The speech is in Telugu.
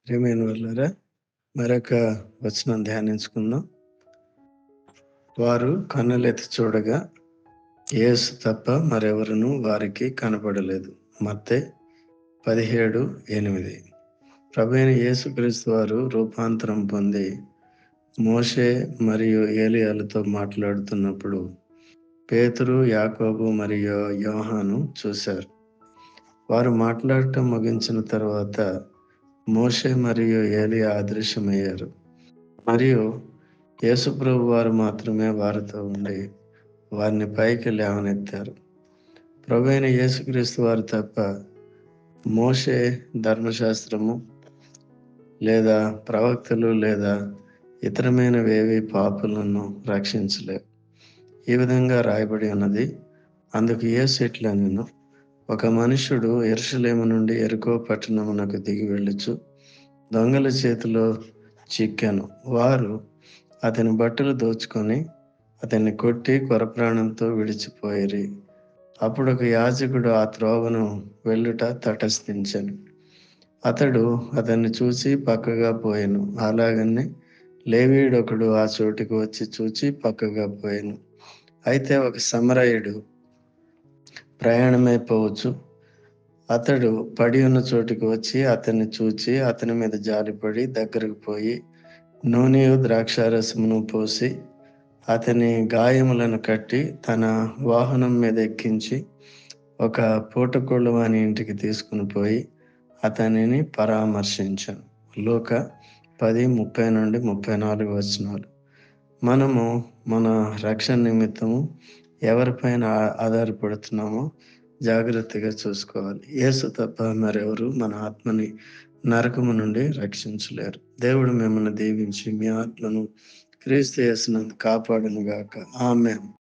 ప్రియమైన వాళ్ళారా, మరొక వచనం ధ్యానించుకుందాం. వారు కన్నులెత్తి చూడగా యేసు తప్ప మరెవరునూ వారికి కనపడలేదు. మత్తయి 17:8. ప్రభువైన యేసుక్రీస్తు వారు రూపాంతరం పొంది మోషే మరియు ఏలీయాలతో మాట్లాడుతున్నప్పుడు పేతురు, యాకోబు మరియు యోహాను చూశారు. వారు మాట్లాడటం ముగించిన తర్వాత మోషే మరియు ఏలీయా అదృశ్యమయ్యారు. మరియు యేసుప్రభు వారు మాత్రమే వారితో ఉండి వారిని పైకి లేవనెత్తారు. ప్రభువైన యేసుక్రీస్తు వారు తప్ప మోషే, ధర్మశాస్త్రము లేదా ప్రవక్తలు లేదా ఇతరమైనవేవి పాపులను రక్షించలేవు. ఈ విధంగా రాయబడి ఉన్నది. అందుకు యేసు ఇట్లనెను, ఒక మనుష్యుడు యెరూషలేము నుండి యెరికో పట్టణమునకు దిగి వెళ్ళుచు దొంగల చేతిలో చిక్కెను. వారు అతని బట్టలు దోచుకొని అతన్ని కొట్టి కొరప్రాణంతో విడిచిపోయిరి. అప్పుడు ఒక యాజకుడు ఆ త్రోవను వెళ్ళుట తటస్థించెను. అతడు అతన్ని చూచి పక్కగా పోయెను. అలాగనే లేవీయుడొకడు ఆ చోటికి వచ్చి చూచి పక్కగా పోయెను. అయితే ఒక సమరయుడు ప్రయాణమైపోవచ్చు అతడు పడి ఉన్న చోటికి వచ్చి అతన్ని చూచి అతని మీద జాలిపడి దగ్గరకు పోయి నూనెయు ద్రాక్షారసమును పోసి అతని గాయములను కట్టి తన వాహనం మీద ఎక్కించి ఒక పూటకోళ్ళ వాని ఇంటికి తీసుకుని పోయి అతనిని పరామర్శించాను. లూకా 10:30-34. మనము మన రక్షణ నిమిత్తము ఎవరిపైన ఆధారపడుతున్నామో జాగ్రత్తగా చూసుకోవాలి. యేసు తప్ప మరెవరు మన ఆత్మని నరకము నుండి రక్షించలేరు. దేవుడు మిమ్మల్ని దీవించి మీ ఆత్మను క్రీస్తు యేసునందు కాపాడును గాక. ఆమేన్.